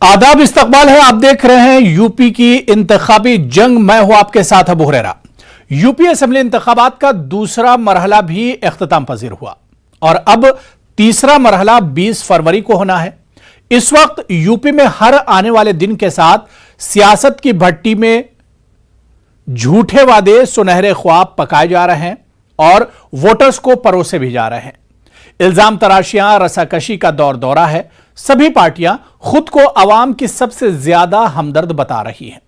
आदाब, इस्तकबाल है। आप देख रहे हैं यूपी की इंतखाबी जंग। मैं हूं आपके साथ अबू हुरैरा। यूपी असेंबली इंतखाबात का दूसरा मरहला भी इख्तिताम पजीर हुआ और अब तीसरा मरहला 20 फरवरी को होना है। इस वक्त यूपी में हर आने वाले दिन के साथ सियासत की भट्टी में झूठे वादे, सुनहरे ख्वाब पकाए जा रहे हैं और वोटर्स को परोसे भी जा रहे हैं। इल्जाम तराशियां, रसाकशी का दौर दौरा है। सभी पार्टियां खुद को अवाम की सबसे ज्यादा हमदर्द बता रही हैं।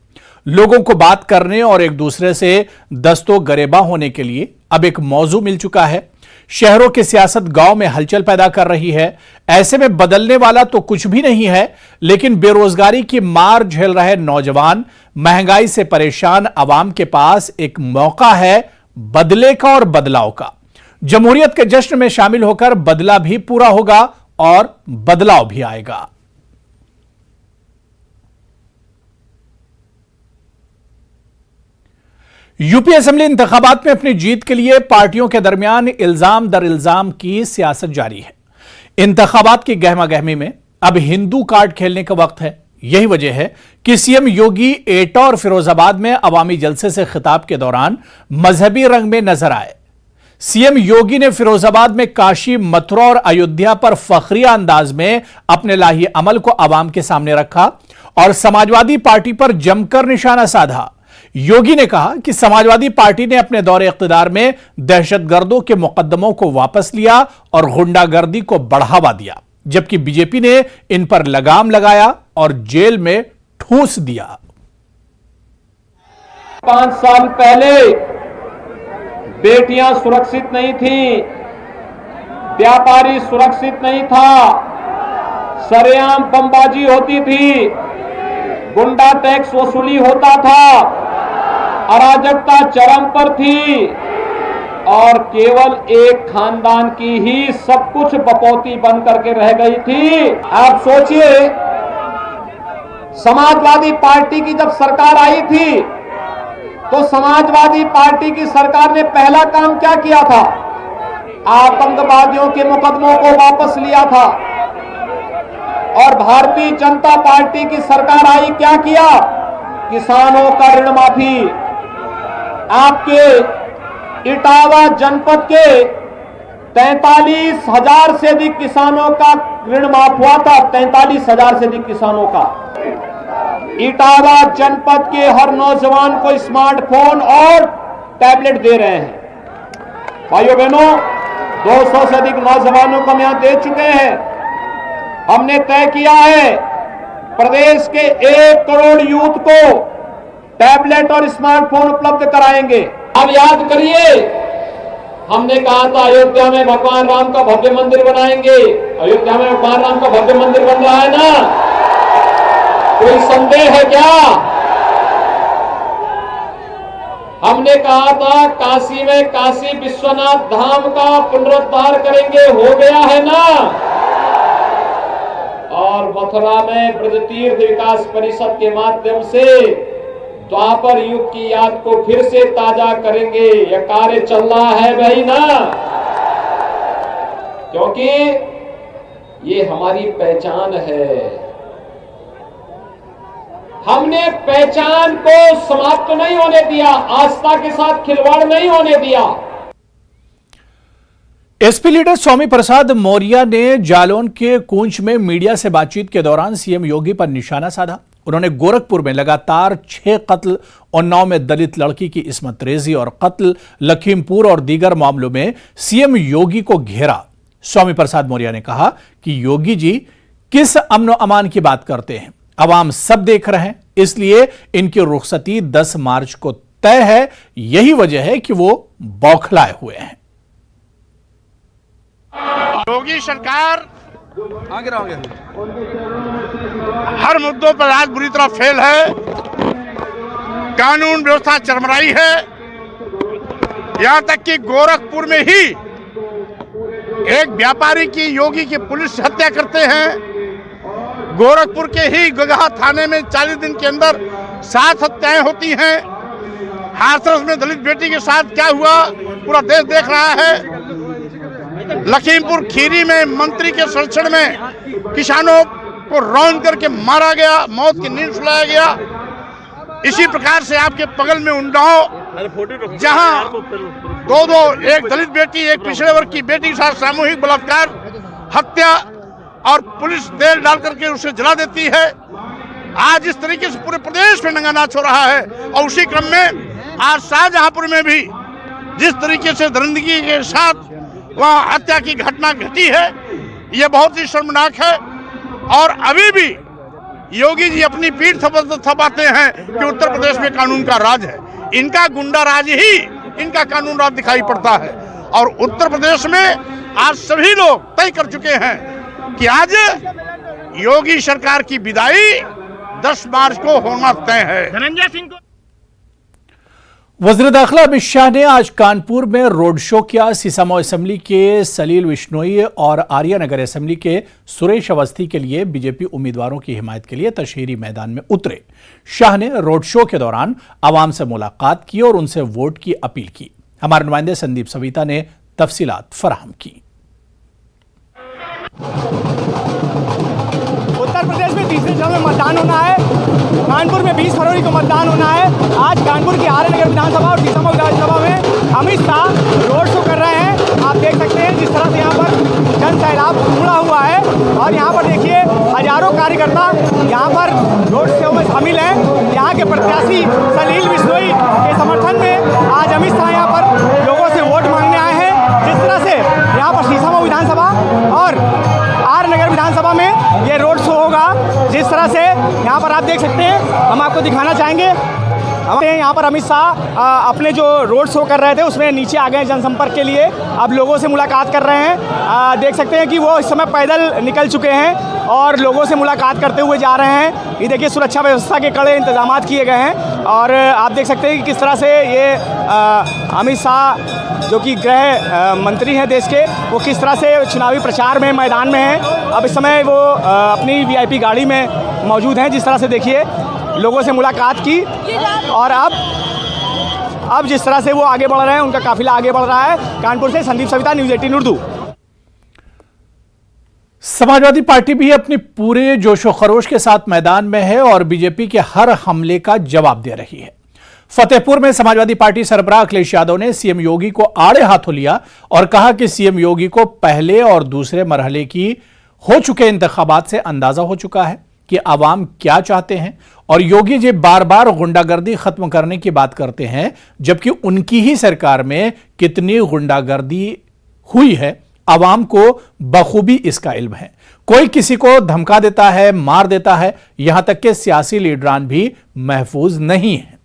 लोगों को बात करने और एक दूसरे से दस्तो गरेबा होने के लिए अब एक मौजू मिल चुका है। शहरों की सियासत गांव में हलचल पैदा कर रही है। ऐसे में बदलने वाला तो कुछ भी नहीं है, लेकिन बेरोजगारी की मार झेल रहे नौजवान, महंगाई से परेशान अवाम के पास एक मौका है बदले का और बदलाव का। जमहूरियत के जश्न में शामिल होकर बदला भी पूरा होगा और बदलाव भी आएगा। यूपी असेंबली इंतखाबात में अपनी जीत के लिए पार्टियों के दरमियान इल्जाम दर इल्जाम की सियासत जारी है। इंतखाबात की गहमा गहमी में अब हिंदू कार्ड खेलने का वक्त है। यही वजह है कि सीएम योगी एटा और फिरोजाबाद में अवामी जलसे से खिताब के दौरान मजहबी रंग में नजर आए। सीएम योगी ने फिरोजाबाद में काशी, मथुरा और अयोध्या पर फखरिया अंदाज में अपने लाही अमल को अवाम के सामने रखा और समाजवादी पार्टी पर जमकर निशाना साधा। योगी ने कहा कि समाजवादी पार्टी ने अपने दौरे इख्तिदार में दहशतगर्दों के मुकदमों को वापस लिया और गुंडागर्दी को बढ़ावा दिया, जबकि बीजेपी ने इन पर लगाम लगाया और जेल में ठूंस दिया। 5 साल पहले बेटियां सुरक्षित नहीं थी, व्यापारी सुरक्षित नहीं था, सरेआम बमबाजी होती थी, गुंडा टैक्स वसूली होता था, अराजकता चरम पर थी और केवल एक खानदान की ही सब कुछ बपौती बन करके रह गई थी। आप सोचिए, समाजवादी पार्टी की जब सरकार आई थी तो समाजवादी पार्टी की सरकार ने पहला काम क्या किया था? आतंकवादियों के मुकदमों को वापस लिया था। और भारतीय जनता पार्टी की सरकार आई, क्या किया? किसानों का ऋण माफी। आपके इटावा जनपद के 43,000 से अधिक किसानों का ऋण माफ हुआ था। 43,000 से अधिक किसानों का। इटावा जनपद के हर नौजवान को स्मार्टफोन और टैबलेट दे रहे हैं। भाइयों बहनों, 200 से अधिक नौजवानों को हम यहां दे चुके हैं। हमने तय किया है प्रदेश के 1 करोड़ यूथ को टैबलेट और स्मार्टफोन उपलब्ध कराएंगे। अब याद करिए, हमने कहा था अयोध्या में भगवान राम का भव्य मंदिर बनाएंगे। अयोध्या में भगवान राम का भव्य मंदिर बन रहा है ना? कोई संदेह है क्या? हमने कहा था काशी में काशी विश्वनाथ धाम का पुनरुद्धार करेंगे, हो गया है ना? और मथुरा में ब्रज तीर्थ विकास परिषद के माध्यम से द्वापर युग की याद को फिर से ताजा करेंगे। यह कार्य चल रहा है भाई ना? क्योंकि ये हमारी पहचान है। हमने पहचान को समाप्त नहीं होने दिया, आस्था के साथ खिलवाड़ नहीं होने दिया। एसपी लीडर स्वामी प्रसाद मौर्य ने जालौन के कूंच में मीडिया से बातचीत के दौरान सीएम योगी पर निशाना साधा। उन्होंने गोरखपुर में लगातार 6 कत्ल, उन्नाव में दलित लड़की की इस्मत रेजी और कत्ल, लखीमपुर और दीगर मामलों में सीएम योगी को घेरा। स्वामी प्रसाद मौर्य ने कहा कि योगी जी किस अमन व अमान की बात करते हैं, अवाम सब देख रहे हैं, इसलिए इनकी रुखसती 10 मार्च को तय है। यही वजह है कि वो बौखलाए हुए हैं। योगी सरकार हर मुद्दों पर आज बुरी तरह फेल है। कानून व्यवस्था चरमराई है। यहां तक कि गोरखपुर में ही एक व्यापारी की योगी की पुलिस हत्या करते हैं। गोरखपुर के ही गगहा थाने में 40 दिन के अंदर 7 हत्याएं होती हैं। हाथरस में दलित बेटी के साथ क्या हुआ पूरा देश देख रहा है। लखीमपुर खीरी में मंत्री के संरक्षण में किसानों को रौंद करके मारा गया, मौत की नींद सुलाया गया। इसी प्रकार से आपके बगल में उन्नाव, जहां दो एक दलित बेटी, एक पिछड़े वर्ग की बेटी के साथ सामूहिक बलात्कार, हत्या और पुलिस तेल डाल करके उसे जला देती है। आज इस तरीके से पूरे प्रदेश में नंगा नाच हो रहा है। और उसी क्रम में आज शाहजहांपुर में भी जिस तरीके से दरिंदगी के साथ वहां हत्या की घटना घटी है, यह बहुत ही शर्मनाक है। और अभी भी योगी जी अपनी पीठ थपाते हैं कि उत्तर प्रदेश में कानून का राज है। इनका गुंडा राज ही इनका कानून राज दिखाई पड़ता है। और उत्तर प्रदेश में आज सभी लोग तय कर चुके हैं कि आज योगी सरकार की विदाई 10 मार्च को होना तय है। धनंजय सिंह को वज़ीर दाखिला अमित शाह ने आज कानपुर में रोड शो किया। सीसामऊ असेंबली के सलील बिश्नोई और आर्यनगर असेंबली के सुरेश अवस्थी के लिए बीजेपी उम्मीदवारों की हिमायत के लिए तशहीरी मैदान में उतरे। शाह ने रोड शो के दौरान आवाम से मुलाकात की और उनसे वोट की अपील की। हमारे नुमाइंदे संदीप सविता ने तफसीलात फराहम की। उत्तर प्रदेश में तीसरे चरण में मतदान होना है। कानपुर में 20 फरवरी को मतदान होना है। आज कानपुर की आर्यनगर विधानसभा और सीसामऊ विधानसभा में अमित शाह रोड शो कर रहे हैं। आप देख सकते हैं जिस तरह से यहाँ पर जन सैलाब उमड़ा हुआ है। और यहाँ पर देखिए हजारों कार्यकर्ता यहाँ पर रोड शो में शामिल हैं। यहाँ के प्रत्याशी सलील बिश्नोई के समर्थन में आज अमित शाह यहाँ पर लोगों से वोट मांगने आए हैं। जिस तरह से यहाँ पर सीसामऊ विधानसभा और आर्यनगर विधानसभा में ये रोड शो होगा, जिस तरह से यहाँ पर आप देख सकते हैं, हम आपको दिखाना चाहेंगे। यहाँ पर अमित शाह अपने जो रोड शो कर रहे थे उसमें नीचे आ गए जनसंपर्क के लिए। अब लोगों से मुलाकात कर रहे हैं। देख सकते हैं कि वो इस समय पैदल निकल चुके हैं और लोगों से मुलाकात करते हुए जा रहे हैं। ये देखिए सुरक्षा व्यवस्था के कड़े इंतजाम किए गए हैं। और आप देख सकते हैं कि किस तरह से ये अमित शाह जो कि गृह मंत्री हैं देश के, वो किस तरह से चुनावी प्रचार में मैदान में हैं। अब इस समय वो अपनी वीआईपी गाड़ी में मौजूद हैं। जिस तरह से देखिए लोगों से मुलाकात की और अब जिस तरह से वो आगे बढ़ रहे हैं, उनका काफिला आगे बढ़ रहा है। कानपुर से संदीप सविता, न्यूज़ 18 उर्दू। समाजवादी पार्टी भी अपने पूरे जोशो खरोश के साथ मैदान में है और बीजेपी के हर हमले का जवाब दे रही है। फतेहपुर में समाजवादी पार्टी सरबराह अखिलेश यादव ने सीएम योगी को आड़े हाथों लिया और कहा कि सीएम योगी को पहले और दूसरे मरहले की हो चुके इंतखाबात से अंदाजा हो चुका है कि आवाम क्या चाहते हैं। और योगी जी बार बार गुंडागर्दी खत्म करने की बात करते हैं, जबकि उनकी ही सरकार में कितनी गुंडागर्दी हुई है आवाम को बखूबी इसका इल्म है। कोई किसी को धमका देता है, मार देता है, यहां तक कि सियासी लीडरान भी महफूज नहीं है।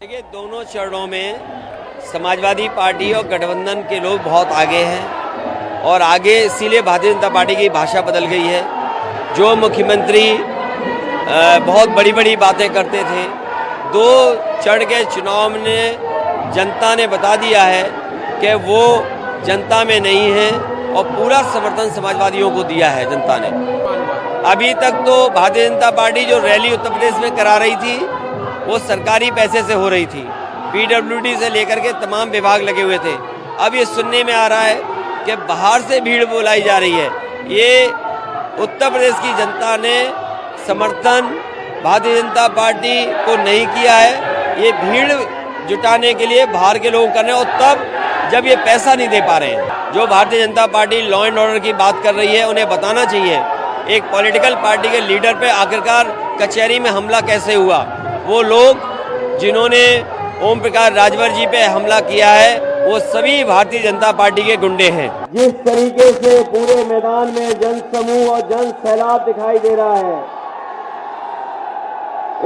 देखिए, दोनों चरणों में समाजवादी पार्टी और गठबंधन के लोग बहुत आगे हैं और आगे इसीलिए भारतीय जनता पार्टी की भाषा बदल गई है। जो मुख्यमंत्री बहुत बड़ी बड़ी बातें करते थे, 2 चरण के चुनाव में जनता ने बता दिया है कि वो जनता में नहीं है और पूरा समर्थन समाजवादियों को दिया है जनता ने। अभी तक तो भारतीय जनता पार्टी जो रैली उत्तर प्रदेश में करा रही थी वो सरकारी पैसे से हो रही थी। पीडब्ल्यूडी से लेकर के तमाम विभाग लगे हुए थे। अब ये सुनने में आ रहा है कि बाहर से भीड़ बुलाई जा रही है। ये उत्तर प्रदेश की जनता ने समर्थन भारतीय जनता पार्टी को नहीं किया है। ये भीड़ जुटाने के लिए बाहर के लोग कर रहे हैं और तब जब ये पैसा नहीं दे पा रहे हैं। जो Bharatiya Janata party law and order की बात कर रही है, उन्हें बताना चाहिए एक पॉलिटिकल पार्टी के लीडर पे आखिरकार कचहरी में हमला कैसे हुआ। वो लोग जिन्होंने ओम प्रकाश राजभर जी पे हमला किया है वो सभी भारतीय जनता पार्टी के गुंडे हैं। जिस तरीके से पूरे मैदान में जन समूह और जन सैलाब दिखाई दे रहा है,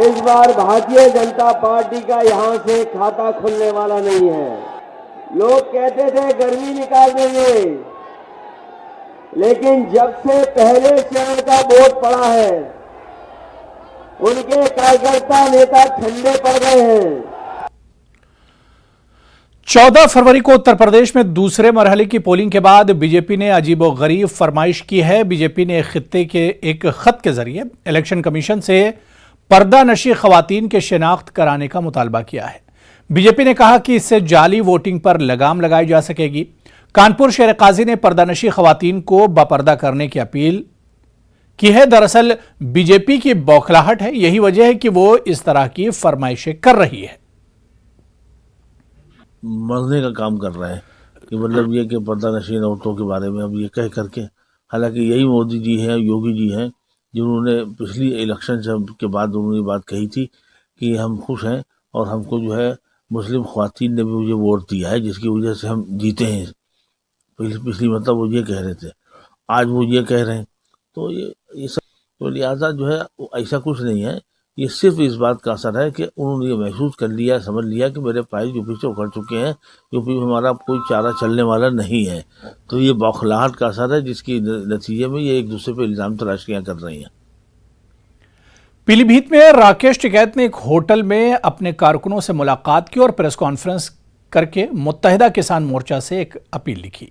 इस बार भारतीय जनता पार्टी का यहां से खाता खुलने वाला नहीं है। लोग कहते थे गर्मी निकाल देंगे, लेकिन जब से पहले चरण का वोट पड़ा है उनके कार्यकर्ता नेता ठंडे पड़ गए हैं। 14 फरवरी को उत्तर प्रदेश में दूसरे मरहले की पोलिंग के बाद बीजेपी ने अजीबोगरीब फरमाइश की है। बीजेपी ने खित्ते के एक खत के जरिए इलेक्शन कमीशन से पर्दा नशी खवातीन के शिनाख्त कराने का मुतालबा किया है। बीजेपी ने कहा कि इससे जाली वोटिंग पर लगाम लगाई जा सकेगी। कानपुर शेर काजी ने पर्दानशी खवातीन को बापर्दा करने की अपील की है। दरअसल बीजेपी की बौखलाहट है, यही वजह है कि वो इस तरह की फरमाइशें कर रही है। मरने का काम कर रहे हैं कि मतलब ये कि पर्दानशीन औरतों के बारे में अब ये कह करके, हालांकि यही मोदी जी हैं, योगी जी हैं, जिन्होंने पिछली इलेक्शन के बाद उन्होंने ये बात कही थी कि हम खुश हैं और हमको जो है मुस्लिम ख्वातीन ने भी मुझे वोट दिया है, जिसकी वजह से हम जीते हैं। पिछली मतलब वो ये कह रहे थे, आज वो ये कह रहे हैं। तो ये सब तो लिहाजा जो है ऐसा कुछ नहीं है, ये सिर्फ इस बात का असर है कि उन्होंने ये महसूस कर लिया, समझ लिया कि मेरे प्राइज यूपी से उखड़ चुके हैं, यूपी में हमारा कोई चारा चलने वाला नहीं है। तो ये बौखलाहट का असर है, जिसकी नतीजे में ये एक दूसरे पर इल्ज़ाम तराशियाँ कर रही हैं। पीलीभीत में राकेश टिकैत ने एक होटल में अपने कारकुनों से मुलाकात की और प्रेस कॉन्फ्रेंस करके मुत्तहिदा किसान मोर्चा से एक अपील लिखी।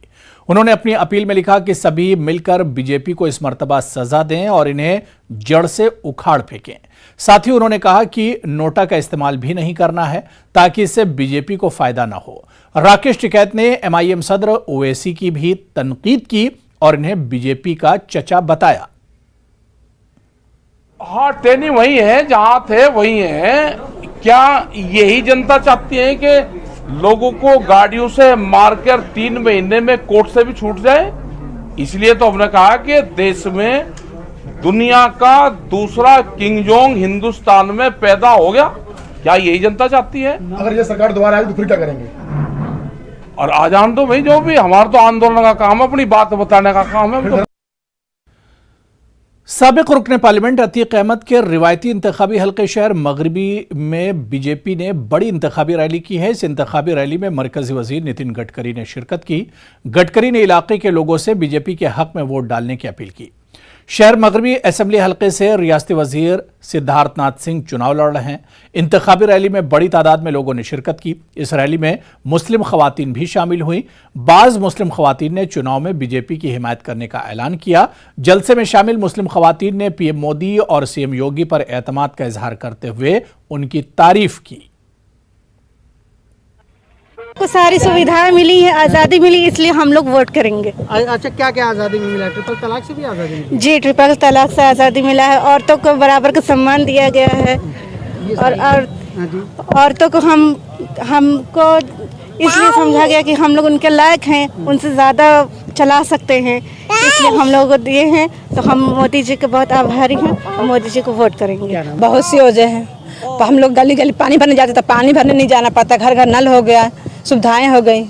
उन्होंने अपनी अपील में लिखा कि सभी मिलकर बीजेपी को इस मर्तबा सजा दें और इन्हें जड़ से उखाड़ फेंकें। साथ ही उन्होंने कहा कि नोटा का इस्तेमाल भी नहीं करना है ताकि इससे बीजेपी को फायदा ना हो। राकेश टिकैत ने एमआईएम सदर ओवैसी की भी तनकीद की और इन्हें बीजेपी का चचा बताया। हाँ, ट्रेनिंग वही है जहां थे वही है। क्या यही जनता चाहती है कि लोगों को गाड़ियों से मारकर 3 महीने में कोर्ट से भी छूट जाए? इसलिए तो हमने कहा कि देश में दुनिया का दूसरा किंग जोंग हिंदुस्तान में पैदा हो गया। क्या यही जनता चाहती है? अगर ये सरकार दोबारा आएगी तो फिर क्या करेंगे? और आ जान दो भाई, जो भी, हमारा तो आंदोलन का काम है, अपनी बात बताने का काम है। साबिक रुकने पार्लियामेंट अतीक अहमद के रिवायती इंतखाबी हल्के शहर मगरबी में बीजेपी ने बड़ी इंतखाबी रैली की है। इस इंतखाबी रैली में मरकजी वजीर नितिन गडकरी ने शिरकत की। गडकरी ने इलाके के लोगों से बीजेपी के हक में वोट डालने की अपील की। शहर मगरबी असेंबली हल्के से रियासती वजीर सिद्धार्थनाथ सिंह चुनाव लड़ रहे हैं। इंतखाबी रैली में बड़ी तादाद में लोगों ने शिरकत की। इस रैली में मुस्लिम खवातीन भी शामिल हुई। बाज मुस्लिम खवातीन ने चुनाव में बीजेपी की हिमायत करने का ऐलान किया। जलसे में शामिल मुस्लिम खवातीन ने पीएम मोदी और सीएम योगी पर एतमाद का इजहार करते हुए उनकी तारीफ की। को सारी सुविधाएं मिली है, आज़ादी मिली, इसलिए हम लोग वोट करेंगे। अच्छा, क्या क्या आज़ादी मिला? ट्रिपल तलाक से भी आज़ादी मिली? जी, ट्रिपल तलाक से आज़ादी मिला है। औरतों को बराबर का सम्मान दिया गया है और औरतों को हमको इसलिए समझा गया कि हम लोग उनके लायक हैं, उनसे ज़्यादा चला सकते हैं, इसलिए हम लोग को दिए हैं। तो हम मोदी जी के बहुत आभारी हैं और मोदी जी को वोट करेंगे। बहुत सी वजह है। हम लोग गली गली पानी भरने जाते थे, पानी भरने नहीं जाना पड़ता, घर घर नल हो गया, सुविधाएं हो गई,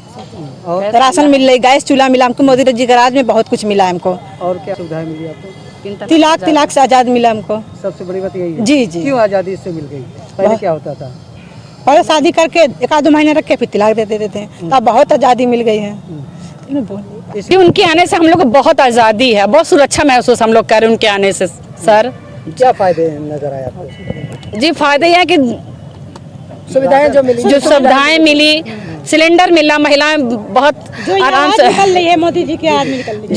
राशन मिल रही, गैस चूल्हा मिला हमको। मोदी जी के राज में बहुत कुछ मिला हमको। और क्या सुविधाएं मिली आपको? तिलाक से आज़ाद मिला हमको। सबसे बड़ी बात यही है। जी जी। क्यों आज़ादी इससे मिल गई? पहले क्या होता था? पहले शादी करके 1-2 महीने रख के फिर तिलाक दे देते थे। तब बहुत आज़ादी मिल गई है। उनके आने से हम लोग को बहुत आज़ादी है, बहुत सुरक्षा महसूस हम लोग कर रहे हैं उनके आने से। सर, क्या फायदे नजर आए आपको? जी, फायदे यह कि सुविधाएं जो सुविधाएं मिली, सिलेंडर मिला, महिलाएं बहुत आराम से निकल रही है। मोदी जी की आवाज निकल रही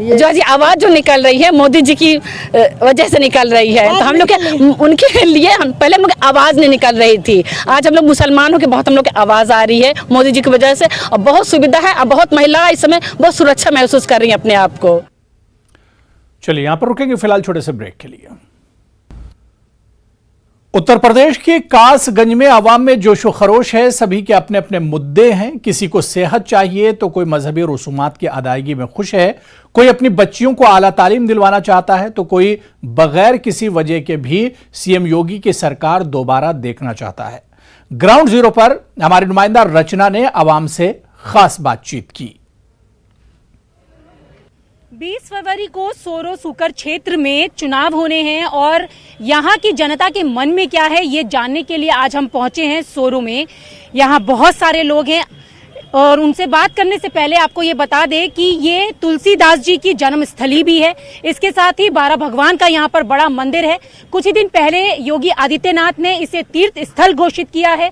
है, जो आवाज जो निकल रही है मोदी जी की वजह से निकल रही है। तो हम लोग के उनके लिए हम पहले हम लोग आवाज नहीं निकल रही थी, आज हम लोग मुसलमान हो के बहुत हम लोग की आवाज आ रही है मोदी जी की वजह से। और बहुत सुविधा है, और बहुत महिला इस समय बहुत सुरक्षा महसूस कर रही है अपने आप को। चलिए यहां पर रुकेंगे फिलहाल छोटे से ब्रेक के लिए। उत्तर प्रदेश के कासगंज में अवाम में जोशो खरोश है। सभी के अपने अपने मुद्दे हैं। किसी को सेहत चाहिए तो कोई मजहबी रसूमात की अदायगी में खुश है, कोई अपनी बच्चियों को आला तालीम दिलवाना चाहता है, तो कोई बगैर किसी वजह के भी सीएम योगी की सरकार दोबारा देखना चाहता है। ग्राउंड जीरो पर हमारी नुमाइंदा रचना ने अवाम से खास बातचीत की। 20 फरवरी को सोरो सूकर क्षेत्र में चुनाव होने हैं और यहाँ की जनता के मन में क्या है ये जानने के लिए आज हम पहुंचे हैं सोरो में। यहाँ बहुत सारे लोग हैं और उनसे बात करने से पहले आपको ये बता दें कि ये तुलसीदास जी की जन्मस्थली भी है। इसके साथ ही 12 भगवान का यहाँ पर बड़ा मंदिर है। कुछ ही दिन पहले योगी आदित्यनाथ ने इसे तीर्थ स्थल घोषित किया है।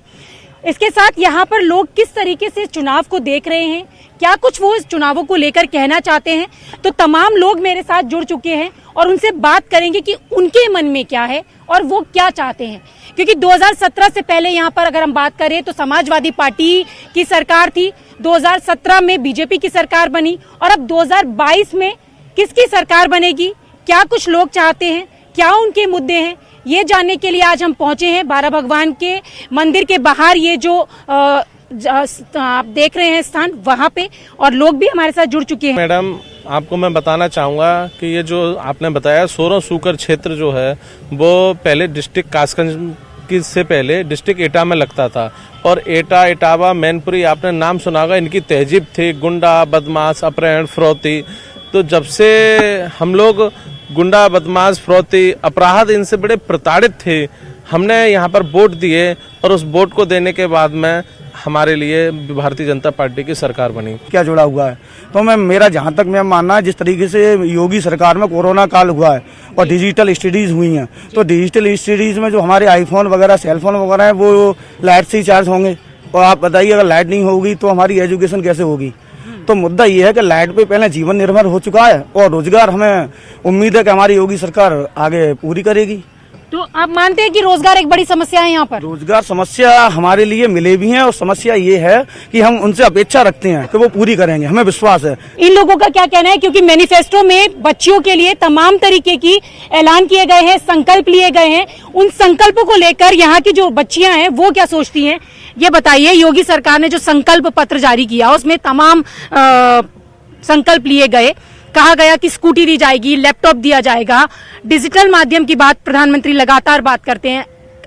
इसके साथ यहाँ पर लोग किस तरीके से चुनाव को देख रहे हैं, क्या कुछ वो इस चुनावों को लेकर कहना चाहते हैं, तो तमाम लोग मेरे साथ जुड़ चुके हैं और उनसे बात करेंगे कि उनके मन में क्या है और वो क्या चाहते हैं। क्योंकि 2017 से पहले यहाँ पर अगर हम बात करें तो समाजवादी पार्टी की सरकार थी। 2017 में बीजेपी की सरकार बनी और अब 2022 में किसकी सरकार बनेगी, क्या कुछ लोग चाहते हैं, क्या उनके मुद्दे हैं, ये जानने के लिए आज हम पहुंचे हैं बारा भगवान के मंदिर के बाहर। ये जो आप देख रहे हैं स्थान, वहां पे और लोग भी हमारे साथ जुड़ चुके हैं। मैडम, आपको मैं बताना चाहूँगा कि ये जो आपने बताया सोरो सूकर क्षेत्र जो है वो पहले डिस्ट्रिक्ट कासगंज की से पहले डिस्ट्रिक्ट एटा में लगता था। और एटा, इटावा, मैनपुरी आपने नाम सुना होगा, इनकी तहजीब थी गुंडा, बदमाश, अपहरण, फरोती। तो जब से हम लोग गुंडा, बदमाश, फरोती, अपराध इनसे बड़े प्रताड़ित थे, हमने यहाँ पर वोट दिए और उस वोट को देने के बाद में हमारे लिए भारतीय जनता पार्टी की सरकार बनी। क्या जुड़ा हुआ है, तो मेरा जहाँ तक मैं मानना है, जिस तरीके से योगी सरकार में कोरोना काल हुआ है और डिजिटल स्टडीज हुई हैं, तो डिजिटल स्टडीज में जो हमारे आईफोन वगैरह, सेलफोन वगैरह है, वो लाइट से ही चार्ज होंगे। और आप बताइए, अगर लाइट नहीं होगी तो हमारी एजुकेशन कैसे होगी। तो मुद्दा ये है कि लाइट पे पहले जीवन निर्भर हो चुका है और रोजगार हमें उम्मीद है कि हमारी योगी सरकार आगे पूरी करेगी। तो आप मानते हैं कि रोजगार एक बड़ी समस्या है यहाँ पर? रोजगार समस्या हमारे लिए मिले भी हैं और समस्या ये है कि हम उनसे अपेक्षा रखते हैं कि वो पूरी करेंगे, हमें विश्वास है। इन लोगों का क्या कहना है, क्योंकि मैनिफेस्टो में बच्चियों के लिए तमाम तरीके की ऐलान किए गए हैं, संकल्प लिए गए हैं। उन संकल्पों को लेकर यहाँ की जो बच्चियां हैं वो क्या सोचती हैं, ये बताइए। योगी सरकार ने जो संकल्प पत्र जारी किया उसमें तमाम संकल्प लिए गए। कहा गया कि स्कूटी दी जाएगी, लैपटॉप दिया जाएगा, डिजिटल माध्यम की बात प्रधानमंत्री लगातार बात करते हैं।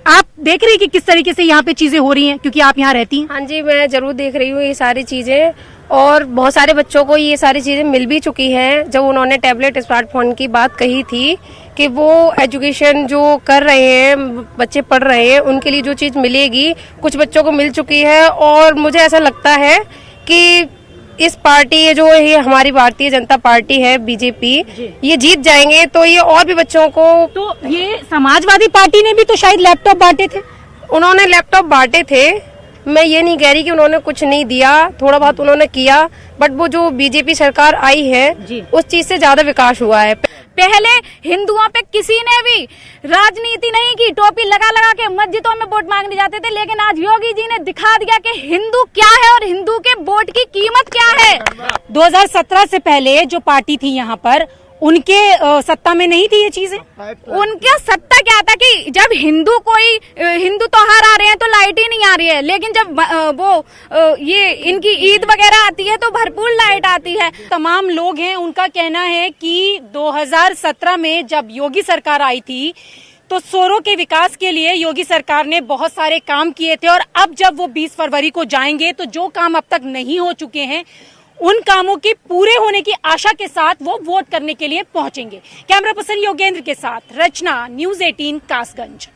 आप देख रही हैं कि किस तरीके से यहाँ पे चीजें हो रही हैं, क्योंकि आप यहाँ रहती हैं? हाँ जी, मैं जरूर देख रही हूँ ये सारी चीजें, और बहुत सारे बच्चों को ये सारी चीजें मिल भी चुकी हैं। जब उन्होंने टैबलेट, स्मार्टफोन की बात कही थी कि वो एजुकेशन जो कर रहे हैं, बच्चे पढ़ रहे हैं, उनके लिए जो चीज मिलेगी, कुछ बच्चों को मिल चुकी है। और मुझे ऐसा लगता है कि इस पार्टी, ये जो ये हमारी भारतीय जनता पार्टी है, बीजेपी, ये जीत जाएंगे तो ये और भी बच्चों को। तो ये समाजवादी पार्टी ने भी तो शायद लैपटॉप बांटे थे। उन्होंने लैपटॉप बांटे थे, मैं ये नहीं कह रही कि उन्होंने कुछ नहीं दिया, थोड़ा बहुत उन्होंने किया, बट वो जो बीजेपी सरकार आई है उस चीज से ज्यादा विकास हुआ है। पहले हिंदुओं पे किसी ने भी राजनीति नहीं की, टोपी लगा लगा के मस्जिदों में वोट मांगने जाते थे, लेकिन आज योगी जी ने दिखा दिया कि हिंदू क्या है और हिंदू के वोट की कीमत क्या है। 2017 से पहले जो पार्टी थी यहाँ पर, उनके सत्ता में नहीं थी ये चीजें। उनका सत्ता क्या था कि जब हिंदू त्योहार आ रहे हैं तो लाइट ही नहीं आ रही है, लेकिन जब ये इनकी ईद वगैरह आती है तो भरपूर लाइट आती है। तमाम लोग हैं, उनका कहना है कि 2017 में जब योगी सरकार आई थी तो सोरो के विकास के लिए योगी सरकार ने बहुत सारे काम किए थे, और अब जब वो 20 फरवरी को जाएंगे तो जो काम अब तक नहीं हो चुके हैं उन कामों के पूरे होने की आशा के साथ वो वोट करने के लिए पहुंचेंगे। कैमरा पर्सन योगेंद्र के साथ रचना, न्यूज़ 18 कासगंज।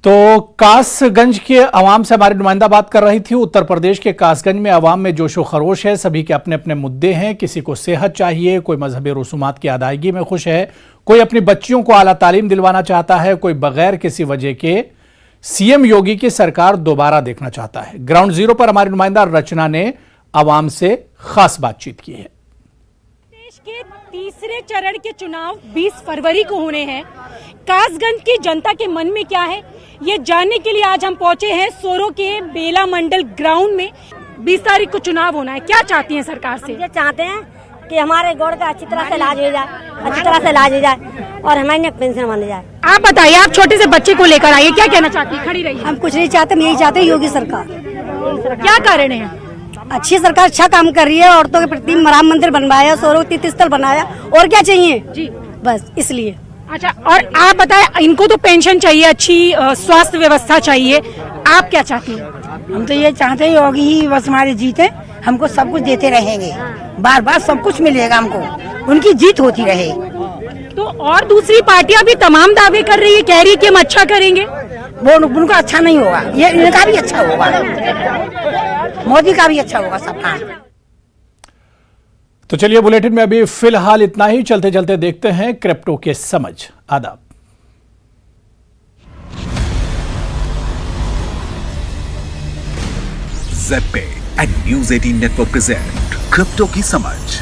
तो कासगंज के अवाम से हमारी नुमाइंदा बात कर रही थी। उत्तर प्रदेश के कासगंज में अवाम में जोशो खरोश है, सभी के अपने अपने मुद्दे हैं। किसी को सेहत चाहिए, कोई मजहबी रसूमात की अदायगी में खुश है, कोई अपनी बच्चियों को आला तालीम दिलवाना चाहता है, कोई बगैर किसी वजह के सीएम योगी की सरकार दोबारा देखना चाहता है। ग्राउंड जीरो पर हमारी नुमाइंदा रचना ने अवाम से खास बातचीत की है। देश के तीसरे चरण के चुनाव 20 फरवरी को होने हैं। कासगंज की जनता के मन में क्या है, ये जानने के लिए आज हम पहुंचे हैं सोरो के बेला मंडल ग्राउंड में। 20 तारीख को चुनाव होना है, क्या चाहती हैं सरकार से? ये चाहते हैं कि हमारे गोड़ का अच्छी तरह से इलाज हो जाए, अच्छी तरह से इलाज हो जाए और हमारे पेंशन बन जाए। आप बताइए, आप छोटे से बच्चे को लेकर आइए, क्या कहना चाहती है? खड़ी रहिए। हम कुछ नहीं चाहते, हम यही चाहते हैं योगी सरकार। क्या कारण है? अच्छी सरकार अच्छा काम कर रही है, औरतों के प्रति राम मंदिर बनवाया, सोरो तीर्थ स्थल बनाया, और क्या चाहिए जी, बस इसलिए। अच्छा, और आप बताएं, इनको तो पेंशन चाहिए, अच्छी स्वास्थ्य व्यवस्था चाहिए, आप क्या चाहती हैं? हम तो ये चाहते हैं योगी ही बस हमारे जीते, हमको सब कुछ देते रहेंगे, बार बार सब कुछ मिलेगा हमको, उनकी जीत होती रहे। तो और दूसरी पार्टियां भी तमाम दावे कर रही है, कह रही है कि हम अच्छा करेंगे। वो उनका अच्छा नहीं होगा, ये इनका भी अच्छा होगा, मोदी का भी अच्छा होगा सब काम। तो चलिए, बुलेटिन में अभी फिलहाल इतना ही। चलते चलते देखते हैं क्रिप्टो के समझ। आदाब। ज़ेड पे and news 18 network present crypto की समझ।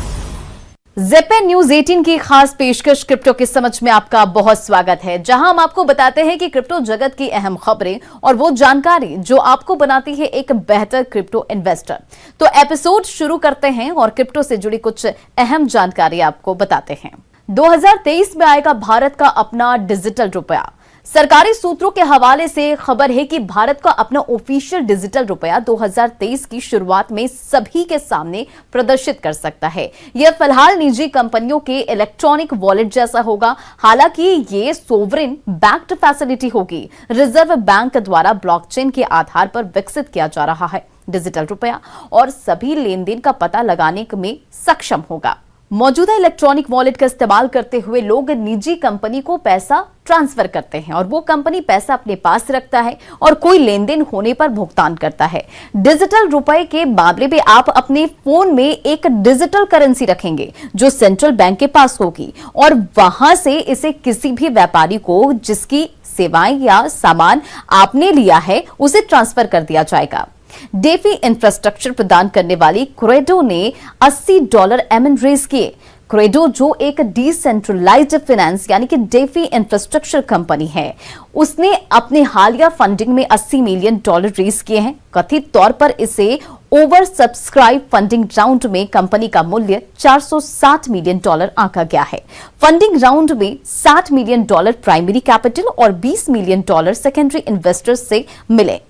ज़ेपे न्यूज 18 की खास पेशकश क्रिप्टो की समझ में आपका बहुत स्वागत है, जहां हम आपको बताते हैं कि क्रिप्टो जगत की अहम खबरें और वो जानकारी जो आपको बनाती है एक बेहतर क्रिप्टो इन्वेस्टर। तो एपिसोड शुरू करते हैं और क्रिप्टो से जुड़ी कुछ अहम जानकारी आपको बताते हैं। 2023 में आएगा भारत का अपना डिजिटल रुपया। सरकारी सूत्रों के हवाले से खबर है कि भारत का अपना ऑफिशियल डिजिटल रुपया 2023 की शुरुआत में सभी के सामने प्रदर्शित कर सकता है। यह फिलहाल निजी कंपनियों के इलेक्ट्रॉनिक वॉलेट जैसा होगा। हालांकि ये सोवरेन बैक्ड फैसिलिटी होगी। रिजर्व बैंक द्वारा ब्लॉकचेन के आधार पर विकसित किया जा रहा है डिजिटल रुपया और सभी लेन देन का पता लगाने में सक्षम होगा। मौजूदा इलेक्ट्रॉनिक वॉलेट का इस्तेमाल करते हुए लोग निजी कंपनी को पैसा ट्रांसफर करते हैं और वो कंपनी पैसा अपने पास रखता है और कोई लेन देन होने पर भुगतान करता है। डिजिटल रुपए के मामले में आप अपने फोन में एक डिजिटल करेंसी रखेंगे जो सेंट्रल बैंक के पास होगी और वहां से इसे किसी भी व्यापारी को जिसकी सेवाएं या सामान आपने लिया है उसे ट्रांसफर कर दिया जाएगा। डेफी इंफ्रास्ट्रक्चर प्रदान करने वाली क्रेडो ने $80 एमएन रेज किए। क्रेडो जो एक डिसेंट्रलाइज्ड फाइनेंस यानी कि डेफी इंफ्रास्ट्रक्चर कंपनी है, उसने अपने हालिया फंडिंग में $80 मिलियन रेज किए हैं। कथित तौर पर इसे ओवर सब्सक्राइब फंडिंग राउंड में कंपनी का मूल्य $460 मिलियन आंका गया है। फंडिंग राउंड में $60 मिलियन प्राइमरी कैपिटल और $20 मिलियन सेकेंडरी इन्वेस्टर्स से मिले।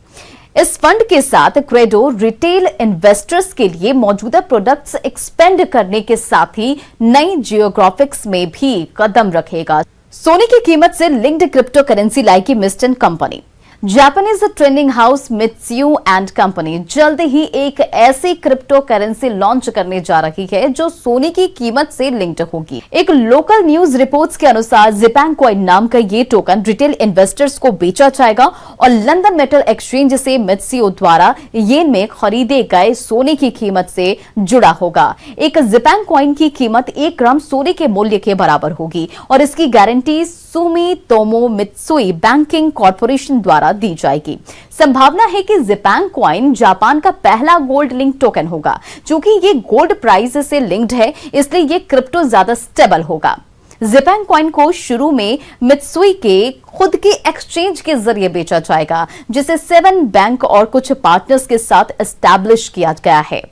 इस फंड के साथ क्रेडो रिटेल इन्वेस्टर्स के लिए मौजूदा प्रोडक्ट्स एक्सपेंड करने के साथ ही नई जियोग्राफिक्स में भी कदम रखेगा। सोने की कीमत से लिंक्ड क्रिप्टो करेंसी लाएगी Meston company. Japanese trending house Mitsui and company जल्द ही एक ऐसी क्रिप्टो करेंसी लॉन्च करने जा रही है जो सोने की कीमत से लिंक्ड होगी। एक लोकल न्यूज रिपोर्ट्स के अनुसार ज़िपैंग कॉइन नाम का ये टोकन रिटेल इन्वेस्टर्स को बेचा जाएगा और लंदन मेटल एक्सचेंज से मित्सुई द्वारा येन में खरीदे गए सोने की कीमत से जुड़ा होगा। एक ज़िपैंग कॉइन की कीमत 1 ग्राम सोने के मूल्य के बराबर होगी और इसकी guarantee Sumitomo Mitsui banking corporation द्वारा दी जाएगी। संभावना है कि ज़िपैंग कॉइन जापान का पहला गोल्ड लिंक टोकन होगा। चूंकि ये गोल्ड प्राइस से लिंक्ड है इसलिए ये क्रिप्टो ज्यादा स्टेबल होगा। ज़िपैंग कॉइन को शुरू में मित्सुई के खुद के एक्सचेंज के जरिए बेचा जाएगा जिसे 7 बैंक और कुछ पार्टनर्स के साथ एस्टैब्लिश किया गया है।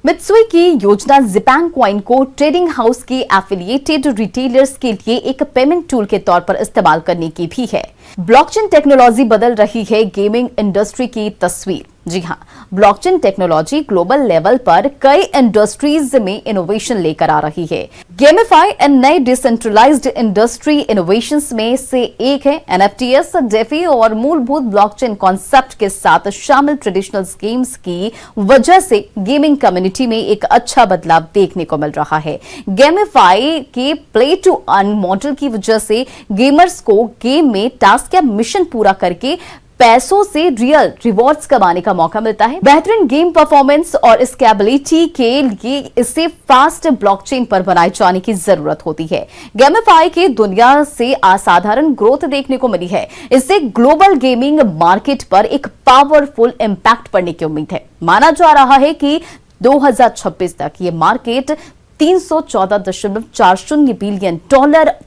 मित्सुई की योजना ज़िपैंग कॉइन को ट्रेडिंग हाउस के एफिलिएटेड रिटेलर्स के लिए एक पेमेंट टूल के तौर पर इस्तेमाल करने की भी है। ब्लॉकचेन टेक्नोलॉजी बदल रही है गेमिंग इंडस्ट्री की तस्वीर। जी हां, ब्लॉकचेन टेक्नोलॉजी ग्लोबल लेवल पर कई इंडस्ट्रीज में इनोवेशन लेकर आ रही है। गेमिफाई एंड नए डिसेंट्रलाइज्ड इंडस्ट्री इनोवेशंस में से एक है एनएफटीएस, डेफी और मूलभूत ब्लॉकचेन कॉन्सेप्ट के साथ शामिल ट्रेडिशनल गेम्स की वजह से गेमिंग कम्युनिटी में एक अच्छा बदलाव देखने को मिल रहा है। गेमिफाई के प्ले टू अर्न मॉडल की वजह से गेमर्स को गेम में टास्क या मिशन पूरा करके पैसों से रियल रिवॉर्ड्स कमाने का मौका मिलता है। बेहतरीन गेम परफॉर्मेंस और स्केलेबिलिटी के लिए इसे फास्ट ब्लॉकचेन पर बनाए जाने की जरूरत होती है। गेमिफाई के दुनिया से असाधारण ग्रोथ देखने को मिली है। इससे ग्लोबल गेमिंग मार्केट पर एक पावरफुल इंपैक्ट पड़ने की उम्मीद है। माना जा रहा है कि 2026 तक ये मार्केट $314.40 बिलियन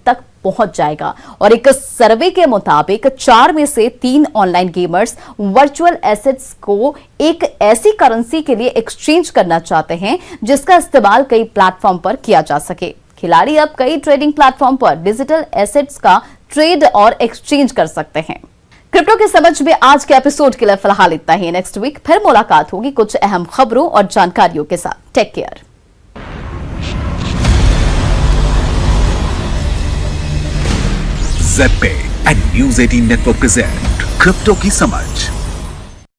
तक पहुंच जाएगा और एक सर्वे के मुताबिक 4 में से 3 ऑनलाइन गेमर्स वर्चुअल एसेट्स को एक ऐसी करेंसी के लिए एक्सचेंज करना चाहते हैं जिसका इस्तेमाल कई प्लेटफॉर्म पर किया जा सके। खिलाड़ी अब कई ट्रेडिंग प्लेटफॉर्म पर डिजिटल एसेट्स का ट्रेड और एक्सचेंज कर सकते हैं। क्रिप्टो की समझ में आज के एपिसोड के लिए फिलहाल इतना ही। नेक्स्ट वीक फिर मुलाकात होगी कुछ अहम खबरों और जानकारियों के साथ। Take care. ज़ेपे and news 18 network present crypto की समझ।